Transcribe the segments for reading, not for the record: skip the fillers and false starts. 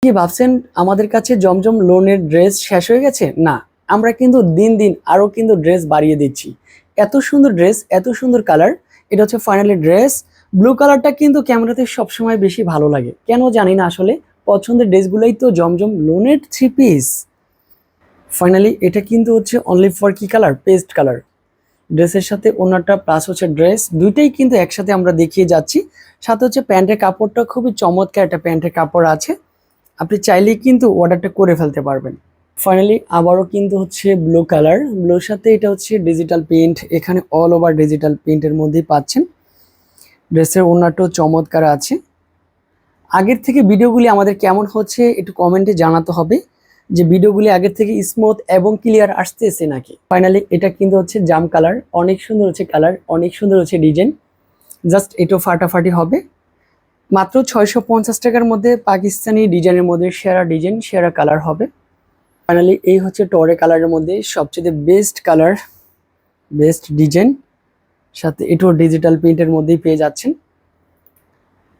কি ভাবছেন আমাদের কাছে জমজম লোনের ড্রেস শেষ হয়ে গেছে? না, আমরা কিন্তু দিন দিন আরো কিন্তু ড্রেস বাড়িয়ে দিচ্ছি। এত সুন্দর ড্রেস, এত সুন্দর কালার। এটা হচ্ছে ফাইনালি ড্রেস। ব্লু কালারটা কিন্তু ক্যামেরাতে সবসময় বেশি ভালো লাগে, কেন জানি না আসলে। পছন্দের ড্রেসগুলোই তো জমজম লোনের 3 পিস। ফাইনালি এটা কিন্তু হচ্ছে অনলি ফর কি কালার? Paste colour. ড্রেসের সাথে ওনারটা প্লাস হচ্ছে ড্রেস, দুইটাই কিন্তু একসাথে আমরা দেখিয়ে যাচ্ছি। সাথে হচ্ছে প্যান্টের কাপড়টা খুবই চমৎকার একটা প্যান্টের কাপড় আছে। আপনি চাইলেই কিন্তু অর্ডারটা করে ফেলতে পারবেন। ফাইনালি আবারও কিন্তু হচ্ছে ব্লু কালার, ব্লুর সাথে এটা হচ্ছে ডিজিটাল প্রিন্ট। এখানে অল ওভার ডিজিটাল প্রিন্টের মধ্যেই পাচ্ছেন। ড্রেসের ওড়নাটাও চমৎকার আছে। আগের থেকে ভিডিওগুলি আমাদের কেমন হচ্ছে একটু কমেন্টে জানাতে হবে, যে ভিডিওগুলি আগের থেকে স্মুথ এবং ক্লিয়ার আসতেছে নাকি। ফাইনালি এটা কিন্তু হচ্ছে জাম কালার, অনেক সুন্দর হচ্ছে কালার, অনেক সুন্দর হচ্ছে ডিজাইন। জাস্ট এটাও ফাটাফাটি হবে। মাত্র 650 টাকার মধ্যে পাকিস্তানি ডিজাইনের মধ্যে সেরা ডিজাইন, সেরা কালার হবে। ফাইনালি এই হচ্ছে টরে কালারের মধ্যে সবচেয়ে বেস্ট কালার, বেস্ট ডিজাইন। সাথে এটাও ডিজিটাল প্রিন্টের মধ্যেই পেয়ে যাচ্ছেন।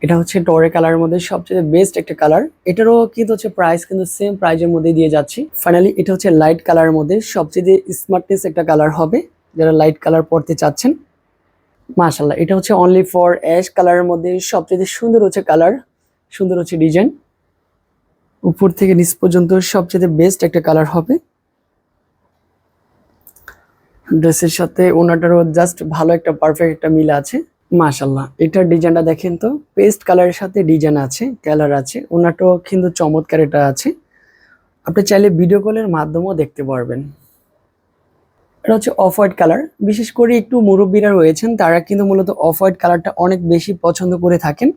এটা হচ্ছে টরে কালারের মধ্যে সবচেয়ে বেস্ট একটা কালার। এটারও কিন্তু হচ্ছে প্রাইস কিন্তু সেম প্রাইজের মধ্যে দিয়ে যাচ্ছি। ফাইনালি এটা হচ্ছে লাইট কালারের মধ্যে সবচেয়ে স্মার্টনেস একটা কালার হবে, যারা লাইট কালার পরতে চাচ্ছেন। মাশাআল্লাহ, এটা হচ্ছে অনলি ফর অ্যাশ কালারের মধ্যে সবচেয়ে সুন্দর হচ্ছে কালার, সুন্দর হচ্ছে ডিজাইন। উপর থেকে নিচ পর্যন্ত সবচেয়ে বেস্ট একটা কালার হবে। ড্রেসের সাথে ওনাটারও জাস্ট ভালো একটা পারফেক্ট একটা মিল আছে। মাশাআল্লাহ, এটার ডিজাইনটা দেখেন তো, পেস্ট কালারের সাথে ডিজাইন আছে, কালার আছে। ওনাটাও কিন্তু চমৎকার এটা আছে। আপনি চাইলে ভিডিও কলের মাধ্যমেও দেখতে পারবেন। এটা হচ্ছে অফ হোয়াইট কালার। বিশেষ করে একটু মুরব্বীরা রয়েছেন, তারা কিন্তু মূলত অফ হোয়াইট কালারটা অনেক বেশি পছন্দ করে থাকেন।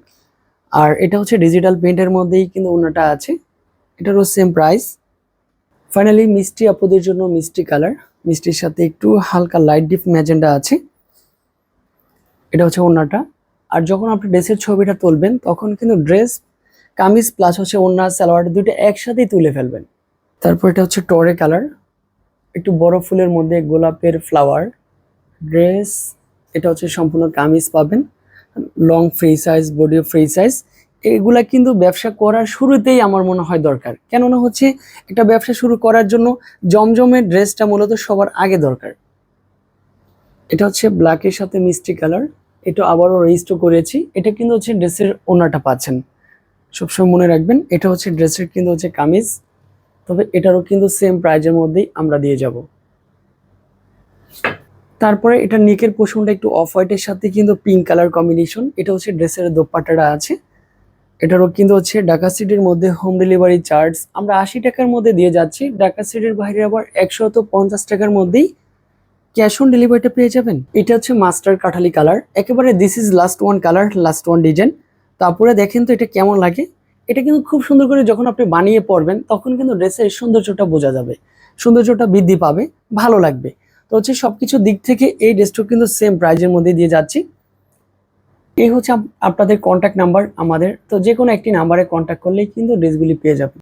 আর এটা হচ্ছে ডিজিটাল প্রিন্টের মধ্যেই কিন্তু ওনাটা আছে। এটারও সেম প্রাইস। ফাইনালি মিষ্টি আপুদের জন্য মিষ্টি কালার, মিষ্টির সাথে একটু হালকা লাইট ডিপ ম্যাজেন্ডা আছে। এটা হচ্ছে ওড়নাটা। আর যখন আপনি ড্রেসের ছবিটা তুলবেন তখন কিন্তু ড্রেস, কামিজ প্লাস হচ্ছে ওড়না সালোয়ার দুটো একসাথেই তুলে ফেলবেন। তারপর এটা হচ্ছে টরে কালার, একটু বড় ফুলের মধ্যে গোলাপের ফ্লাওয়ার ড্রেস। এটা হচ্ছে সম্পূর্ণ কামিজ পাবেন, long free size, body free size. এগুলা কিন্তু ব্যবসা করার শুরুতেই আমার মনে হয় দরকার, কেননা হচ্ছে একটা ব্যবসা শুরু করার জন্য জমজমের ড্রেসটা মূলত সবার আগে দরকার। এটা হচ্ছে ব্ল্যাকের সাথে মিষ্টি কালার। এটা আবারও রেজিস্টার করেছি। এটা কিন্তু হচ্ছে ড্রেসের ওনাটা পাচ্ছেন, সবসময় মনে রাখবেন। এটা হচ্ছে ড্রেসের কিন্তু হচ্ছে কামিজ, তবে এটারও কিন্তু সেম প্রাইজের মধ্যেই আমরা দিয়ে যাব। তারপরে এটা নেকের পোর্শনটা একটু অফ হোয়াইটের সাথে কিন্তু পিঙ্ক কালার কম্বিনেশন। এটা হচ্ছে ড্রেসের দোপাট্টাটা আছে। এটারও কিন্তু হচ্ছে ঢাকা সিটির মধ্যে হোম ডেলিভারি চার্জ আমরা 80 টাকার মধ্যে দিয়ে যাচ্ছি। ঢাকা সিটির বাইরে আবার 150 টাকার মধ্যেই ক্যাশ অন ডেলিভারিটা পেয়ে যাবেন। এটা হচ্ছে মাস্টার কাঠালি কালার, একেবারে this is last one colour, last one design. তারপরে দেখেন তো এটা কেমন লাগে। এটা কিন্তু খুব সুন্দর করে যখন আপনি বানিয়ে পরবেন তখন কিন্তু ড্রেসের সৌন্দর্যটা বোঝা যাবে, সৌন্দর্যটা বৃদ্ধি পাবে, ভালো লাগবে। তো হচ্ছে সবকিছু দিক থেকে এই ড্রেসটা কিন্তু সেম প্রাইজের মধ্যে দিয়ে যাচ্ছি। এই হচ্ছে আপনাদের কন্ট্যাক্ট নাম্বার আমাদের, তো যে কোনো একটি নাম্বারে কন্ট্যাক্ট করলেই কিন্তু ড্রেসগুলি পেয়ে যাবেন।